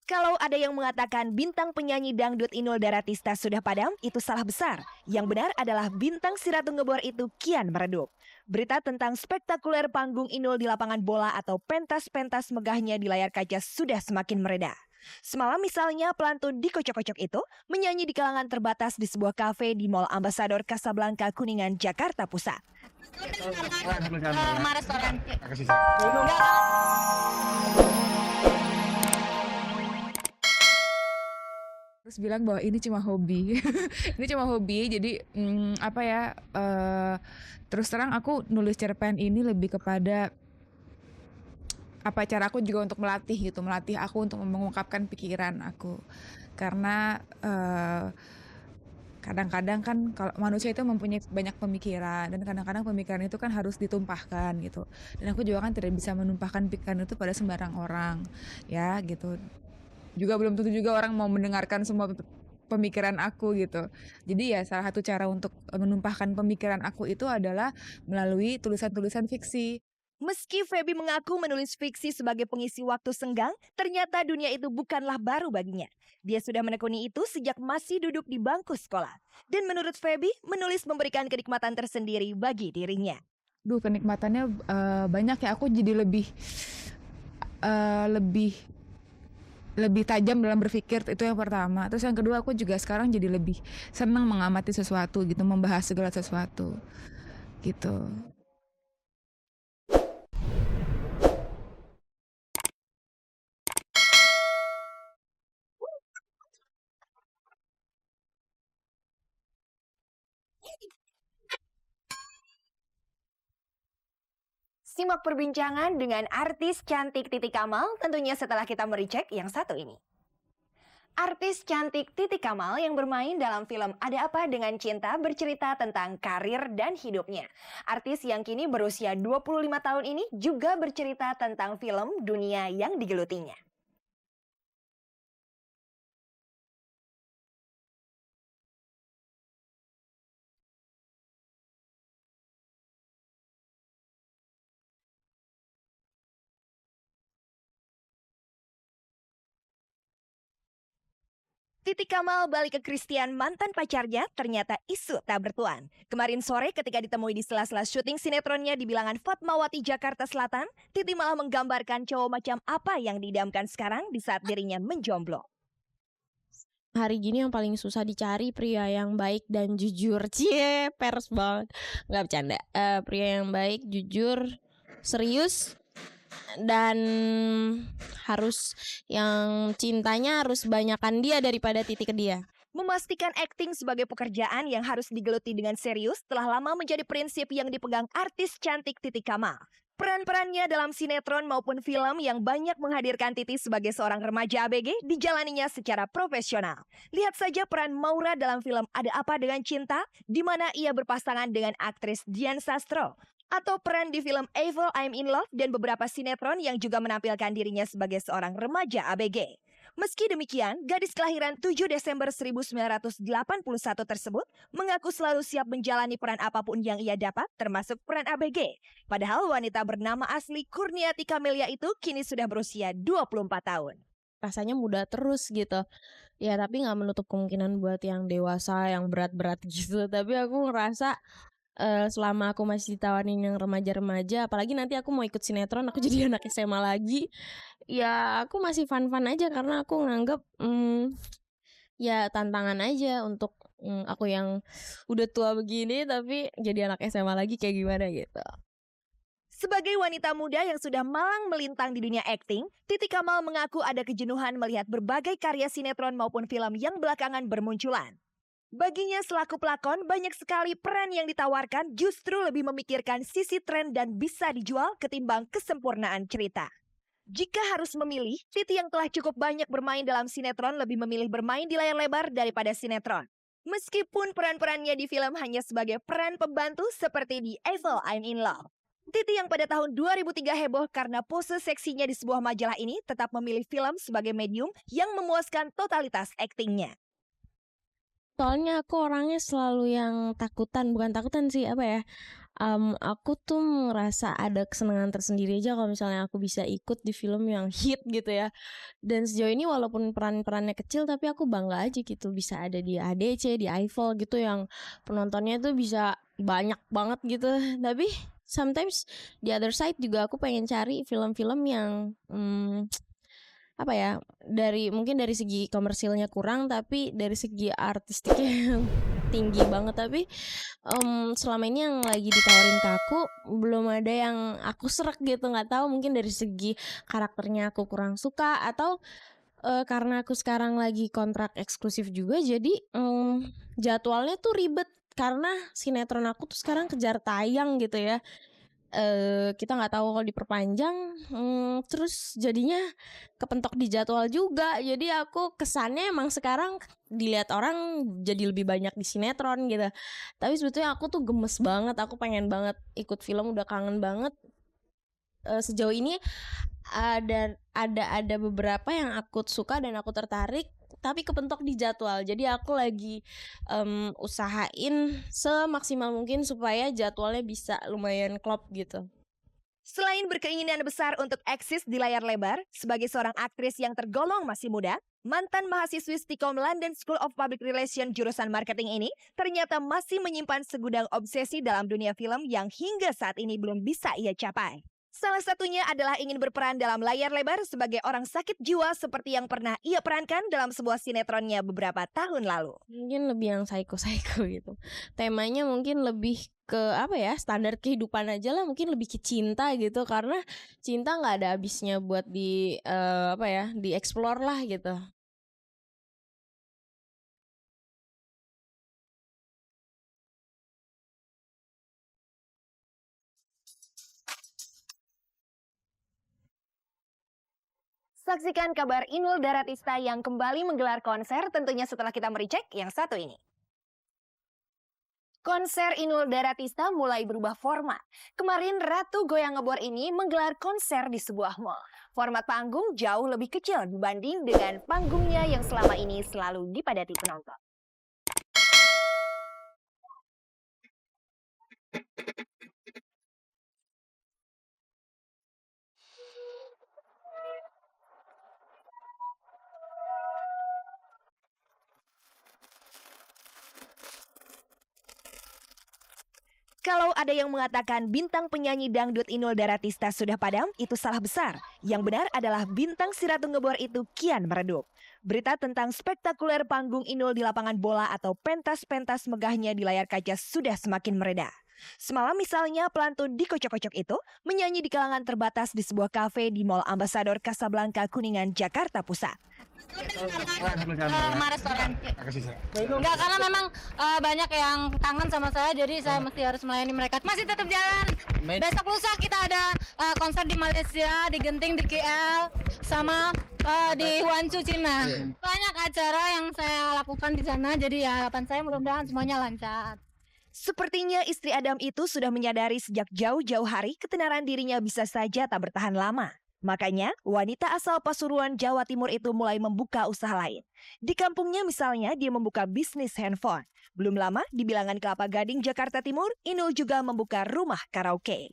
Kalau ada yang mengatakan bintang penyanyi dangdut Inul Daratista sudah padam, itu salah besar. Yang benar adalah bintang si Ratu Ngebor itu kian meredup. Berita tentang spektakuler panggung Inul di lapangan bola atau pentas-pentas megahnya di layar kaca sudah semakin mereda. Semalam misalnya pelantun di Kocok-Kocok itu menyanyi di kalangan terbatas di sebuah kafe di Mall Ambassador Casablanca Kuningan, Jakarta Pusat. Sama restoran. Terus bilang bahwa ini cuma hobi. Ini cuma hobi, jadi terus terang aku nulis cerpen ini lebih kepada cara aku juga untuk melatih aku untuk mengungkapkan pikiran aku. Karena kadang-kadang kan kalau manusia itu mempunyai banyak pemikiran, dan kadang-kadang pemikiran itu kan harus ditumpahkan gitu. Dan aku juga kan tidak bisa menumpahkan pikiran itu pada sembarang orang, ya gitu. Juga belum tentu juga orang mau mendengarkan semua pemikiran aku gitu. Jadi ya salah satu cara untuk menumpahkan pemikiran aku itu adalah melalui tulisan-tulisan fiksi. Meski Feby mengaku menulis fiksi sebagai pengisi waktu senggang, ternyata dunia itu bukanlah baru baginya. Dia sudah menekuni itu sejak masih duduk di bangku sekolah. Dan menurut Feby, menulis memberikan kenikmatan tersendiri bagi dirinya. Kenikmatannya banyak ya. Aku jadi lebih tajam dalam berpikir, itu yang pertama. Terus yang kedua, aku juga sekarang jadi lebih senang mengamati sesuatu gitu, membahas segala sesuatu gitu. Simak perbincangan dengan artis cantik Titi Kamal tentunya setelah kita merecek yang satu ini. Artis cantik Titi Kamal yang bermain dalam film Ada Apa Dengan Cinta bercerita tentang karir dan hidupnya. Artis yang kini berusia 25 tahun ini juga bercerita tentang film Dunia yang digelutinya. Titi Kamal balik ke Christian mantan pacarnya ternyata isu tak bertuan. Kemarin sore ketika ditemui di sela-sela syuting sinetronnya di bilangan Fatmawati Jakarta Selatan, Titi malah menggambarkan cowok macam apa yang diidamkan sekarang di saat dirinya menjomblo. Hari gini yang paling susah dicari pria yang baik dan jujur. Cie, pers banget. Nggak bercanda. Pria yang baik, jujur, serius, dan harus yang cintanya harus banyakan dia daripada titik ke dia. Memastikan akting sebagai pekerjaan yang harus digeluti dengan serius telah lama menjadi prinsip yang dipegang artis cantik Titi Kamal. Peran-perannya dalam sinetron maupun film yang banyak menghadirkan Titi sebagai seorang remaja ABG dijalaninya secara profesional. Lihat saja peran Maura dalam film Ada Apa Dengan Cinta, di mana ia berpasangan dengan aktris Dian Sastro. Atau peran di film Evil I'm in Love dan beberapa sinetron yang juga menampilkan dirinya sebagai seorang remaja ABG. Meski demikian, gadis kelahiran 7 Desember 1981 tersebut mengaku selalu siap menjalani peran apapun yang ia dapat, termasuk peran ABG. Padahal wanita bernama asli Kurniati Kamelia itu kini sudah berusia 24 tahun. Rasanya muda terus gitu. Ya tapi gak menutup kemungkinan buat yang dewasa, yang berat-berat gitu. Tapi aku ngerasa selama aku masih ditawarin yang remaja-remaja, apalagi nanti aku mau ikut sinetron, aku jadi anak SMA lagi, ya aku masih fun-fun aja karena aku nganggep ya tantangan aja untuk aku yang udah tua begini tapi jadi anak SMA lagi kayak gimana gitu. Sebagai wanita muda yang sudah malang melintang di dunia akting, Titi Kamal mengaku ada kejenuhan melihat berbagai karya sinetron maupun film yang belakangan bermunculan. Baginya selaku pelakon, banyak sekali peran yang ditawarkan justru lebih memikirkan sisi tren dan bisa dijual ketimbang kesempurnaan cerita. Jika harus memilih, Titi yang telah cukup banyak bermain dalam sinetron lebih memilih bermain di layar lebar daripada sinetron. Meskipun peran-perannya di film hanya sebagai peran pembantu seperti di Evil I'm in Love. Titi yang pada tahun 2003 heboh karena pose seksinya di sebuah majalah ini tetap memilih film sebagai medium yang memuaskan totalitas aktingnya. Soalnya aku orangnya selalu yang takutan, bukan takutan sih, Aku tuh ngerasa ada kesenangan tersendiri aja kalau misalnya aku bisa ikut di film yang hit gitu ya. Dan sejauh ini walaupun peran-perannya kecil tapi aku bangga aja gitu bisa ada di ADC, di Eiffel gitu yang penontonnya tuh bisa banyak banget gitu. Tapi sometimes the other side juga aku pengen cari film-film yang apa ya, mungkin dari segi komersilnya kurang tapi dari segi artistiknya yang tinggi banget. Tapi selama ini yang lagi ditawarin ke aku belum ada yang aku sreg gitu, nggak tahu mungkin dari segi karakternya aku kurang suka atau karena aku sekarang lagi kontrak eksklusif juga jadi jadwalnya tuh ribet karena sinetron aku tuh sekarang kejar tayang gitu ya. Kita nggak tahu kalau diperpanjang, terus jadinya kepentok di jadwal juga. Jadi aku kesannya emang sekarang dilihat orang jadi lebih banyak di sinetron gitu. Tapi sebetulnya aku tuh gemes banget, aku pengen banget ikut film, udah kangen banget. Sejauh ini ada beberapa yang aku suka dan aku tertarik, tapi kepentok di jadwal. Jadi aku lagi usahain semaksimal mungkin supaya jadwalnya bisa lumayan klop gitu. Selain berkeinginan besar untuk eksis di layar lebar, sebagai seorang aktris yang tergolong masih muda, mantan mahasiswi Stikom London School of Public Relations jurusan marketing ini ternyata masih menyimpan segudang obsesi dalam dunia film yang hingga saat ini belum bisa ia capai. Salah satunya adalah ingin berperan dalam layar lebar sebagai orang sakit jiwa seperti yang pernah ia perankan dalam sebuah sinetronnya beberapa tahun lalu. Mungkin lebih yang psycho-psycho gitu. Temanya mungkin lebih ke apa ya, standar kehidupan aja lah, mungkin lebih ke cinta gitu. Karena cinta nggak ada habisnya buat dieksplor lah gitu. Saksikan kabar Inul Daratista yang kembali menggelar konser tentunya setelah kita mericek yang satu ini. Konser Inul Daratista mulai berubah format. Kemarin Ratu Goyang Ngebor ini menggelar konser di sebuah mall. Format panggung jauh lebih kecil dibanding dengan panggungnya yang selama ini selalu dipadati penonton. Kalau ada yang mengatakan bintang penyanyi dangdut Inul Daratista sudah padam, itu salah besar. Yang benar adalah bintang si Ratu Ngebor itu kian meredup. Berita tentang spektakuler panggung Inul di lapangan bola atau pentas-pentas megahnya di layar kaca sudah semakin mereda. Semalam misalnya pelantun dikocok-kocok itu menyanyi di kalangan terbatas di sebuah kafe di Mall Ambassador Casablanca Kuningan, Jakarta Pusat. Sama restoran. Enggak, karena memang banyak yang kangen sama saya, jadi saya mesti harus melayani mereka. Masih tetap jalan. Besok lusa kita ada konser di Malaysia, di Genting, di KL, sama di Huanchu, Cina. Banyak acara yang saya lakukan di sana, jadi ya harapan saya mudah-mudahan semuanya lancar. Sepertinya istri Adam itu sudah menyadari sejak jauh-jauh hari ketenaran dirinya bisa saja tak bertahan lama. Makanya, wanita asal Pasuruan, Jawa Timur itu mulai membuka usaha lain. Di kampungnya misalnya, dia membuka bisnis handphone. Belum lama, di bilangan Kelapa Gading, Jakarta Timur, Inul juga membuka rumah karaoke.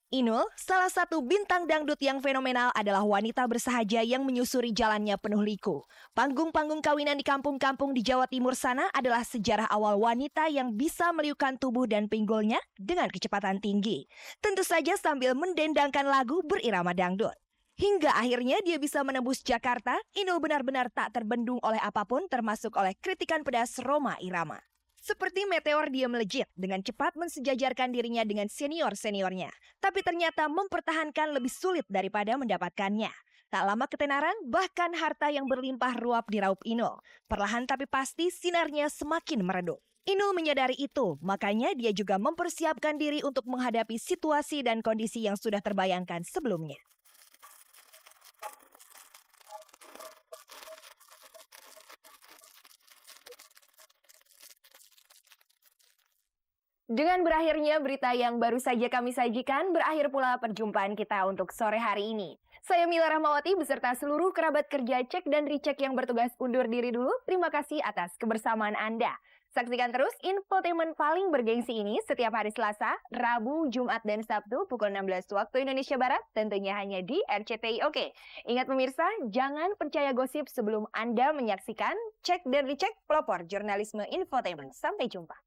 Inul, salah satu bintang dangdut yang fenomenal adalah wanita bersahaja yang menyusuri jalannya penuh liku. Panggung-panggung kawinan di kampung-kampung di Jawa Timur sana adalah sejarah awal wanita yang bisa meliukan tubuh dan pinggulnya dengan kecepatan tinggi. Tentu saja sambil mendendangkan lagu berirama dangdut. Hingga akhirnya dia bisa menembus Jakarta, Inul benar-benar tak terbendung oleh apapun termasuk oleh kritikan pedas Rhoma Irama. Seperti meteor dia melejit dengan cepat mensejajarkan dirinya dengan senior-seniornya. Tapi ternyata mempertahankan lebih sulit daripada mendapatkannya. Tak lama ketenaran, bahkan harta yang berlimpah ruap diraup Inul. Perlahan tapi pasti sinarnya semakin meredup. Inul menyadari itu, makanya dia juga mempersiapkan diri untuk menghadapi situasi dan kondisi yang sudah terbayangkan sebelumnya. Dengan berakhirnya berita yang baru saja kami sajikan, berakhir pula perjumpaan kita untuk sore hari ini. Saya Mila Rahmawati beserta seluruh kerabat kerja Cek dan Recheck yang bertugas undur diri dulu. Terima kasih atas kebersamaan Anda. Saksikan terus infotainment paling bergengsi ini setiap hari Selasa, Rabu, Jumat, dan Sabtu pukul 16 waktu Indonesia Barat, tentunya hanya di RCTI. Oke, ingat pemirsa, jangan percaya gosip sebelum Anda menyaksikan Cek dan Recheck, pelopor jurnalisme infotainment. Sampai jumpa.